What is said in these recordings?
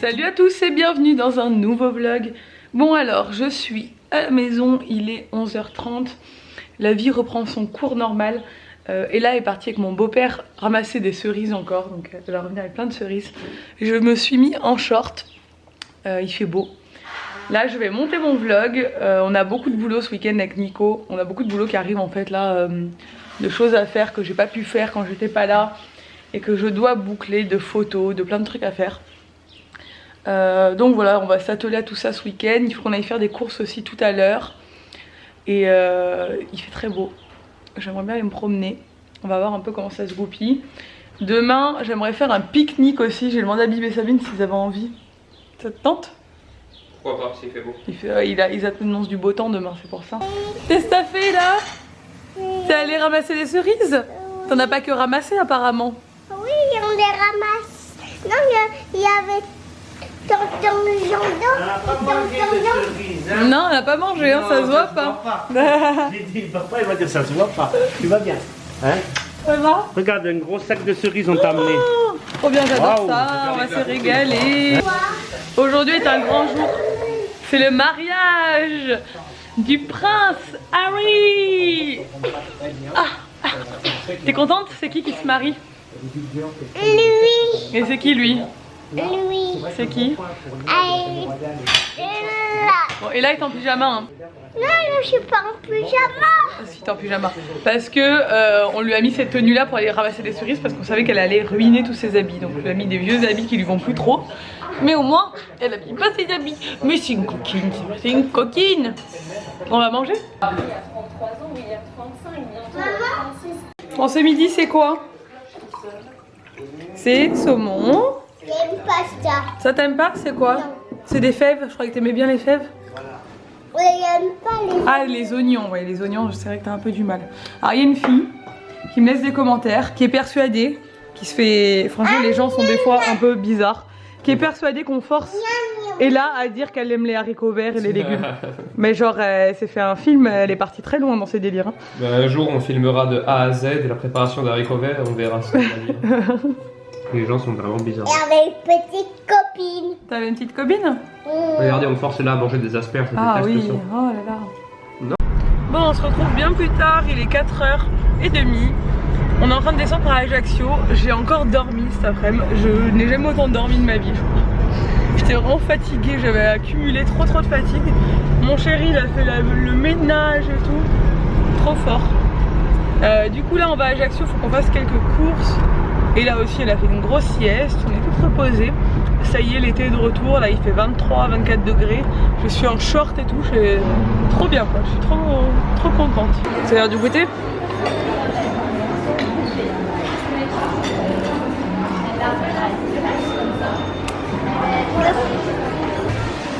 Salut à tous et bienvenue dans un nouveau vlog. Bon alors, je suis à la maison, il est 11h30. La vie reprend son cours normal. Ella est partie avec mon beau-père ramasser des cerises encore, donc elle va revenir avec plein de cerises. Je me suis mis en short, il fait beau. Là je vais monter mon vlog, on a beaucoup de boulot ce week-end avec Nico. On a beaucoup de boulot qui arrive en fait là, de choses à faire que j'ai pas pu faire quand j'étais pas là. Et que je dois boucler, de photos, de plein de trucs à faire. Donc voilà, on va s'atteler à tout ça ce week-end. Il faut qu'on aille faire des courses aussi tout à l'heure. Et il fait très beau. J'aimerais bien aller me promener. On va voir un peu comment ça se goupille. Demain, j'aimerais faire un pique-nique aussi. J'ai demandé à Bib et Sabine s'ils avaient envie. Ça te tente? Pourquoi pas, s'il fait beau. Ils annoncent du beau temps demain, c'est pour ça. Qu'est-ce que t'as fait là? T'es allé ramasser des cerises? T'en as pas que ramassé apparemment. Oui, on les ramasse. Non, il y avait tonton Jandon. Non, on n'a pas mangé, hein, ça se voit pas. J'ai dit, papa, il va dire ça se voit pas. Tu vas bien, hein? Ça va? Regarde, un gros sac de cerises on t'a amené. Oh, trop bien, j'adore Wow. ça, on va se régaler. Aujourd'hui est un grand jour. C'est le mariage du prince Harry. T'es contente? C'est qui se marie? Lui. Et c'est qui lui? Lui. C'est qui? Bon, et là il est en pyjama hein. Non, je suis pas en pyjama. Si t'es en pyjama. Parce que on lui a mis cette tenue là pour aller ramasser des cerises parce qu'on savait qu'elle allait ruiner tous ses habits. Donc on lui a mis des vieux habits qui lui vont plus trop. Mais au moins elle a mis pas ses habits. Mais c'est une coquine, c'est une coquine. On va manger? Il y a 33 ans, il y a 35, bientôt 36. Bon ce midi c'est quoi? C'est saumon. J'aime pas ça. Ça t'aime pas? C'est quoi? C'est des fèves, je croyais que t'aimais bien les fèves. Oui, j'aime pas les. Ah les oignons, ouais les oignons, c'est vrai que t'as un peu du mal. Alors il y a une fille qui me laisse des commentaires, qui est persuadée, qui se fait... Franchement les gens sont des fois un peu bizarres. Qui est persuadée qu'on force Ella à dire qu'elle aime les haricots verts et les légumes. Mais genre elle s'est fait un film, elle est partie très loin dans ses délires. Hein. Ben, un jour on filmera de A à Z et la préparation d'haricots verts et on verra ce qu'on va dire. Les gens sont vraiment bizarres. J'avais une petite copine. T'avais une petite copine? Regardez, on force là à manger des asperges. Ah oui, oh là là. Non. Bon on se retrouve bien plus tard, il est 4h30. On est en train de descendre par Ajaccio. J'ai encore dormi cet après-midi. Je n'ai jamais autant dormi de ma vie je crois. J'étais vraiment fatiguée, j'avais accumulé trop de fatigue. Mon chéri il a fait le ménage et tout. Trop fort. Du coup là on va à Ajaccio, il faut qu'on fasse quelques courses. Et là aussi elle a fait une grosse sieste, on est toutes reposées. Ça y est, l'été est de retour, là il fait 23-24 degrés. Je suis en short et tout, c'est trop bien quoi, je suis trop contente. C'est l'heure du goûter?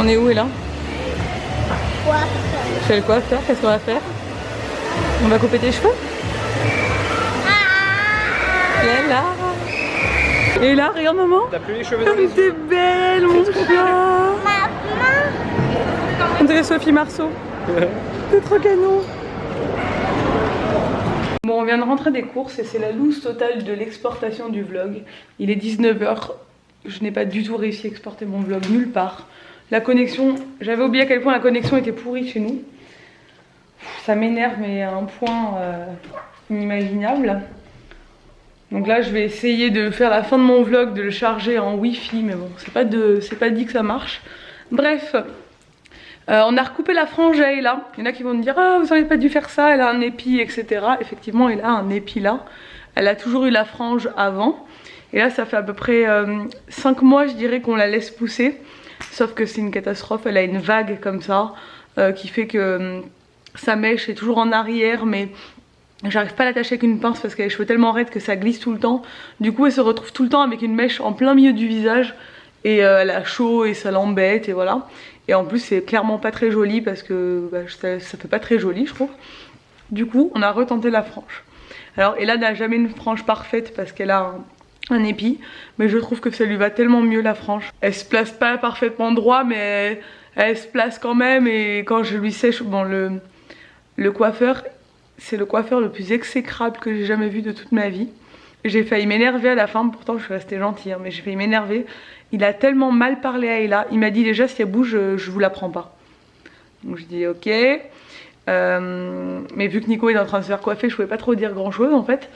On est où là? Chez le coiffeur, qu'est-ce qu'on va faire? On va couper tes cheveux? Et là. Et là, regarde maman. T'as plus les cheveux dans Comme les yeux. t'es belle mon chat. On dirait Sophie Marceau. T'es trop canon. Bon on vient de rentrer des courses et c'est la loose totale de l'exportation du vlog. Il est 19h. Je n'ai pas du tout réussi à exporter mon vlog nulle part. La connexion, j'avais oublié à quel point la connexion était pourrie chez nous. Ça m'énerve mais à un point inimaginable. Donc là je vais essayer de faire la fin de mon vlog, de le charger en wifi, mais bon c'est pas dit que ça marche. Bref, on a recoupé la frange à Ella. Il y en a qui vont me dire ah vous n'auriez pas dû faire ça, elle a un épi etc. Effectivement elle a un épi là. Elle a toujours eu la frange avant. Et là ça fait à peu près 5 mois je dirais qu'on la laisse pousser. Sauf que c'est une catastrophe, elle a une vague comme ça qui fait que sa mèche est toujours en arrière mais j'arrive pas à l'attacher avec une pince parce qu'elle a les cheveux tellement raides que ça glisse tout le temps. Du coup elle se retrouve tout le temps avec une mèche en plein milieu du visage. Et elle a chaud et ça l'embête et voilà. Et en plus c'est clairement pas très joli parce que bah, ça fait pas très joli je trouve. Du coup on a retenté la frange. Alors Ella n'a jamais une frange parfaite parce qu'elle a un épi. Mais je trouve que ça lui va tellement mieux la frange. Elle se place pas parfaitement droit mais elle se place quand même. Et quand je lui sèche, bon le coiffeur, c'est le coiffeur le plus exécrable que j'ai jamais vu de toute ma vie. J'ai failli m'énerver à la fin, pourtant je suis restée gentille, hein, mais j'ai failli m'énerver. Il a tellement mal parlé à Ella, il m'a dit déjà si elle bouge, je vous la prends pas. Donc je dis ok. Mais vu que Nico est en train de se faire coiffer, je pouvais pas trop dire grand chose en fait.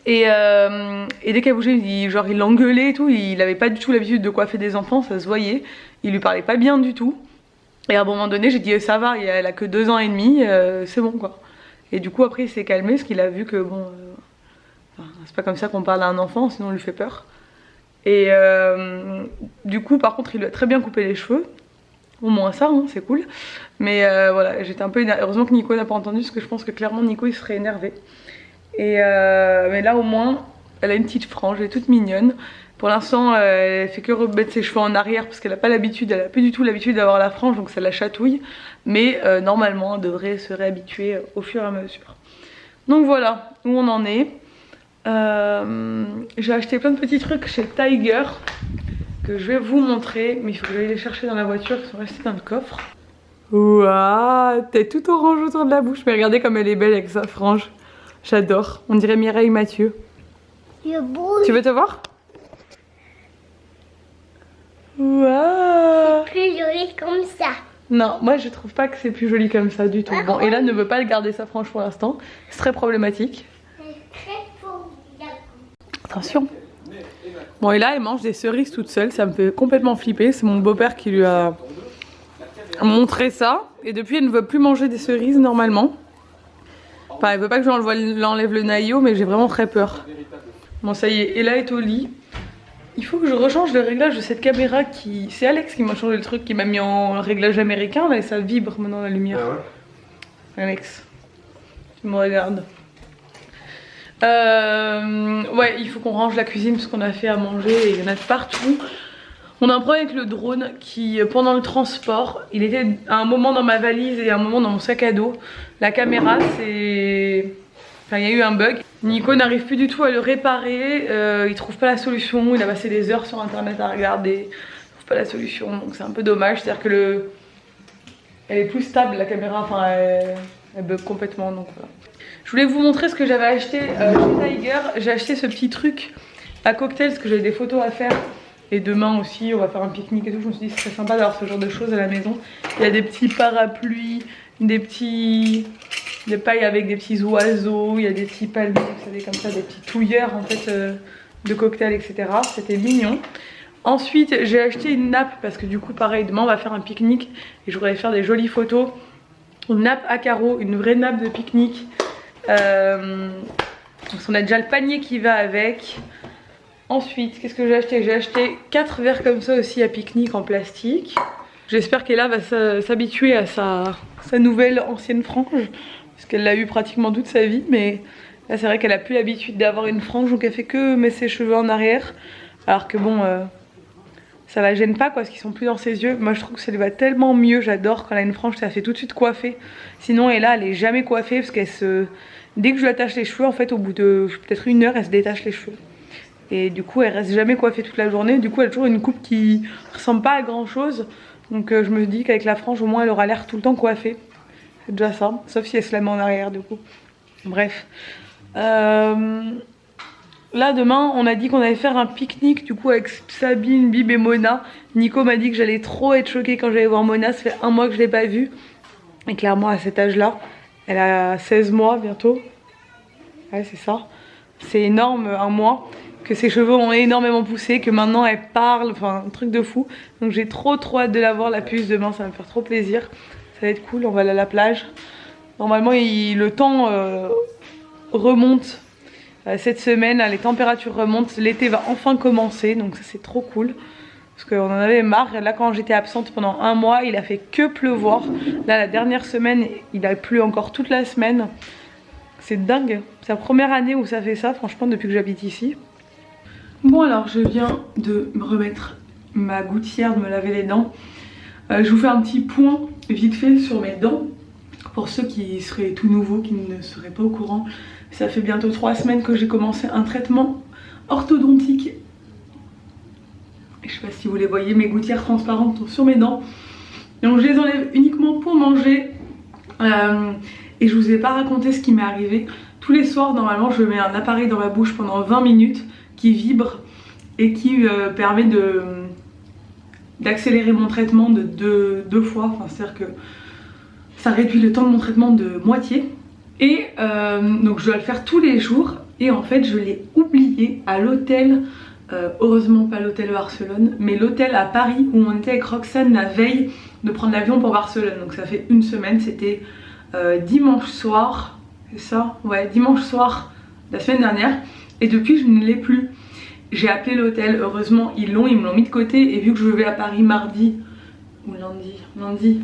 Et dès qu'elle bougeait, il l'engueulait et tout, il avait pas du tout l'habitude de coiffer des enfants, ça se voyait. Il lui parlait pas bien du tout. Et à un moment donné, j'ai dit ça va, elle a que 2 ans et demi, c'est bon quoi. Et du coup après il s'est calmé parce qu'il a vu que bon, c'est pas comme ça qu'on parle à un enfant, sinon on lui fait peur. Et du coup par contre il lui a très bien coupé les cheveux. Au moins ça, hein, c'est cool. Mais voilà, j'étais un peu énervée. Heureusement que Nico n'a pas entendu parce que je pense que clairement Nico il serait énervé. Et mais là au moins elle a une petite frange, elle est toute mignonne. Pour l'instant elle fait que remettre ses cheveux en arrière parce qu'elle a pas l'habitude, elle a plus du tout l'habitude d'avoir la frange donc ça la chatouille. Mais normalement elle devrait se réhabituer au fur et à mesure. Donc voilà où on en est. J'ai acheté plein de petits trucs chez Tiger que je vais vous montrer, mais il faut que j'aille les chercher dans la voiture, ils sont restés dans le coffre. Waouh, t'es tout orange autour de la bouche, mais regardez comme elle est belle avec sa frange. J'adore, on dirait Mireille Mathieu. Tu veux te voir? Waouh, Plus joli comme ça. non, moi je trouve pas que c'est plus joli comme ça du tout. Bon, Ella ne veut pas garder sa frange pour l'instant, c'est très problématique. Attention. Bon et là elle mange des cerises toute seule, ça me fait complètement flipper, c'est mon beau-père qui lui a montré ça. Et depuis elle ne veut plus manger des cerises normalement. Enfin elle veut pas que je l'enlève le naillot mais j'ai vraiment très peur. Bon ça y est, Ella est au lit. Il faut que je rechange le réglage de cette caméra qui... C'est Alex qui m'a changé le truc, qui m'a mis en réglage américain là et ça vibre maintenant la lumière. Ah ouais. Alex, tu me regardes. Ouais, il faut qu'on range la cuisine parce qu'on a fait à manger et il y en a de partout. On a un problème avec le drone qui, pendant le transport, il était à un moment dans ma valise et à un moment dans mon sac à dos. La caméra, c'est... Enfin, il y a eu un bug. Nico n'arrive plus du tout à le réparer. Il trouve pas la solution. Il a passé des heures sur internet à regarder. Il trouve pas la solution. Donc c'est un peu dommage. C'est-à-dire que elle est plus stable la caméra. Enfin, elle bug complètement. Donc voilà. Je voulais vous montrer ce que j'avais acheté chez Tiger. J'ai acheté ce petit truc à cocktail parce que j'avais des photos à faire. Et demain aussi, on va faire un pique-nique et tout. Je me suis dit que ce serait sympa d'avoir ce genre de choses à la maison. Il y a des petits parapluies, des pailles avec des petits oiseaux. Il y a des petits palmiers, vous savez, comme ça, des petits touilleurs en fait de cocktail, etc. C'était mignon. Ensuite, j'ai acheté une nappe parce que du coup, pareil, demain on va faire un pique-nique et je voudrais faire des jolies photos. Une nappe à carreaux, une vraie nappe de pique-nique. On a déjà le panier qui va avec. Ensuite, qu'est-ce que j'ai acheté? J'ai acheté 4 verres comme ça aussi à pique-nique en plastique. J'espère qu'Ella va s'habituer à sa nouvelle ancienne frange. Parce qu'elle l'a eu pratiquement toute sa vie. Mais là c'est vrai qu'elle a plus l'habitude d'avoir une frange. Donc elle fait que mettre ses cheveux en arrière. Alors que bon, ça la gêne pas quoi, parce qu'ils sont plus dans ses yeux. Moi je trouve que ça lui va tellement mieux. J'adore quand elle a une frange, ça fait tout de suite coiffer. Sinon Ella elle est jamais coiffée parce dès que je lui attache les cheveux en fait au bout de peut-être 1 heure elle se détache les cheveux. Et du coup elle reste jamais coiffée toute la journée. Du coup elle a toujours une coupe qui ressemble pas à grand chose. Donc je me dis qu'avec la frange au moins elle aura l'air tout le temps coiffée. C'est déjà ça, sauf si elle se la met en arrière du coup. Bref. Là demain on a dit qu'on allait faire un pique-nique du coup avec Sabine, Bib et Mona. Nico m'a dit que j'allais trop être choquée quand j'allais voir Mona, ça fait 1 mois que je l'ai pas vue. Et clairement à cet âge là, elle a 16 mois bientôt. Ouais c'est ça. C'est énorme 1 mois. Que ses cheveux ont énormément poussé, que maintenant elle parle, enfin un truc de fou. Donc j'ai trop hâte de la voir la puce demain, ça va me faire trop plaisir. Ça va être cool, on va aller à la plage. Normalement le temps remonte cette semaine, là, les températures remontent, l'été va enfin commencer, donc ça c'est trop cool. Parce qu'on en avait marre, là quand j'étais absente pendant 1 mois, il a fait que pleuvoir. Là la dernière semaine, il a plu encore toute la semaine. C'est dingue, c'est la première année où ça fait ça franchement depuis que j'habite ici. Bon alors je viens de me remettre ma gouttière, de me laver les dents. Je vous fais un petit point vite fait sur mes dents. Pour ceux qui seraient tout nouveaux, qui ne seraient pas au courant. Ça fait bientôt 3 semaines que j'ai commencé un traitement orthodontique. Je sais pas si vous les voyez, mes gouttières transparentes sont sur mes dents. Donc je les enlève uniquement pour manger. Et je vous ai pas raconté ce qui m'est arrivé. tous les soirs normalement je mets un appareil dans ma bouche pendant 20 minutes qui vibre et qui permet d'accélérer mon traitement de deux fois, enfin, c'est-à-dire que ça réduit le temps de mon traitement de moitié. Et donc je dois le faire tous les jours et en fait je l'ai oublié à l'hôtel, heureusement pas l'hôtel de Barcelone, mais l'hôtel à Paris où on était avec Roxane la veille de prendre l'avion pour Barcelone. Donc ça fait une semaine, c'était dimanche soir, c'est ça? Ouais, dimanche soir la semaine dernière et depuis je ne l'ai plus. J'ai appelé l'hôtel, heureusement ils me l'ont mis de côté et vu que je vais à Paris mardi ou lundi,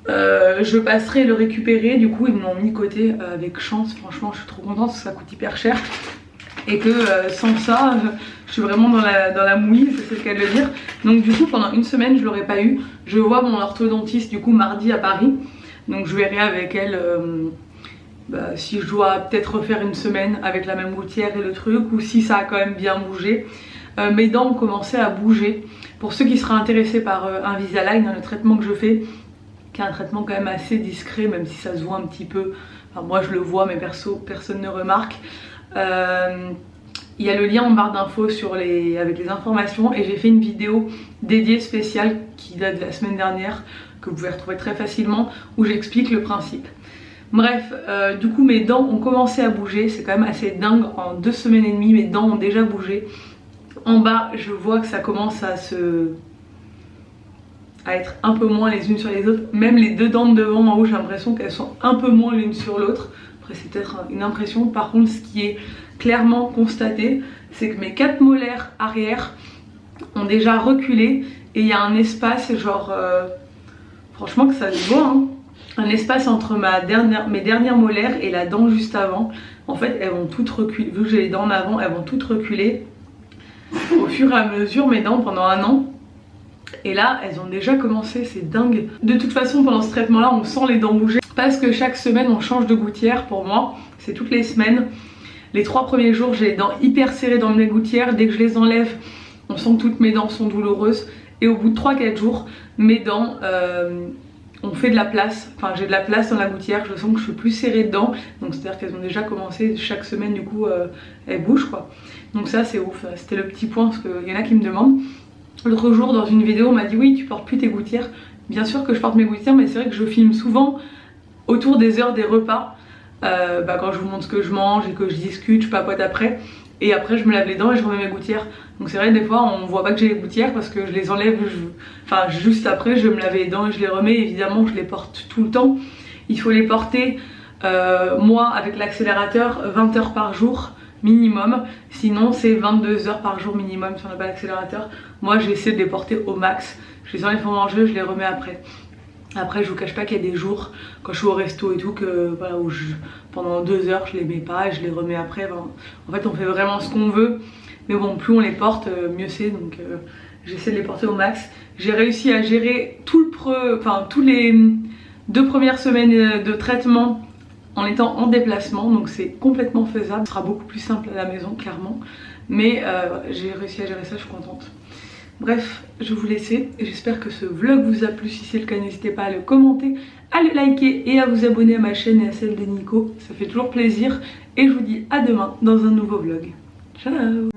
je passerai le récupérer, du coup ils me l'ont mis de côté avec chance. Franchement je suis trop contente parce que ça coûte hyper cher et que sans ça je suis vraiment dans la mouise, c'est le cas de le dire. Donc du coup pendant une semaine je l'aurais pas eu. Je vois mon orthodontiste du coup mardi à Paris, donc je verrai avec elle si je dois peut-être refaire une semaine avec la même gouttière et le truc, ou si ça a quand même bien bougé. Mes dents ont commencé à bouger. Pour ceux qui seraient intéressés par Invisalign, le traitement que je fais, qui est un traitement quand même assez discret, même si ça se voit un petit peu, enfin, moi je le vois mais perso personne ne remarque. Il y a le lien en barre d'infos avec les informations et j'ai fait une vidéo dédiée spéciale qui date de la semaine dernière que vous pouvez retrouver très facilement où j'explique le principe. Bref, du coup mes dents ont commencé à bouger, c'est quand même assez dingue, en 2 semaines et demie mes dents ont déjà bougé. En bas je vois que ça commence à être un peu moins les unes sur les autres, même les 2 dents de devant en haut j'ai l'impression qu'elles sont un peu moins l'une sur l'autre. Après c'est peut-être une impression, par contre ce qui est clairement constaté c'est que mes 4 molaires arrière ont déjà reculé et il y a un espace genre, franchement que ça se voit hein, un espace entre mes dernières molaires et la dent juste avant. En fait elles vont toutes reculer, vu que j'ai les dents en avant elles vont toutes reculer au fur et à mesure mes dents pendant un an. Et là elles ont déjà commencé, c'est dingue. De toute façon pendant ce traitement là on sent les dents bouger parce que chaque semaine on change de gouttière. Pour moi c'est toutes les semaines. Les 3 premiers jours j'ai les dents hyper serrées dans mes gouttières, dès que je les enlève on sent que toutes mes dents sont douloureuses et au bout de 3-4 jours mes dents on fait de la place, enfin j'ai de la place dans la gouttière, je sens que je suis plus serrée dedans, donc c'est à dire qu'elles ont déjà commencé chaque semaine, du coup elles bougent quoi. Donc ça c'est ouf, c'était le petit point parce qu'il y en a qui me demandent. L'autre jour dans une vidéo on m'a dit oui tu portes plus tes gouttières. Bien sûr que je porte mes gouttières mais c'est vrai que je filme souvent autour des heures des repas, quand je vous montre ce que je mange et que je discute, je papote après. Et après je me lave les dents et je remets mes gouttières. Donc c'est vrai des fois on voit pas que j'ai les gouttières parce que je les enlève, enfin juste après je vais me laver les dents et je les remets. Évidemment je les porte tout le temps. Il faut les porter moi avec l'accélérateur 20 heures par jour minimum. Sinon c'est 22 heures par jour minimum si on n'a pas l'accélérateur. Moi j'essaie de les porter au max. Je les enlève pour manger, je les remets après. Après je vous cache pas qu'il y a des jours quand je suis au resto et tout que voilà, où pendant 2 heures je les mets pas et je les remets après. Enfin, en fait on fait vraiment ce qu'on veut, mais bon plus on les porte mieux c'est, donc j'essaie de les porter au max. J'ai réussi à gérer tous les 2 premières semaines de traitement en étant en déplacement, donc c'est complètement faisable. Ce sera beaucoup plus simple à la maison clairement, mais j'ai réussi à gérer ça, je suis contente. Bref, je vais vous laisser et j'espère que ce vlog vous a plu. Si c'est le cas, n'hésitez pas à le commenter, à le liker et à vous abonner à ma chaîne et à celle de Nico. Ça fait toujours plaisir et je vous dis à demain dans un nouveau vlog. Ciao!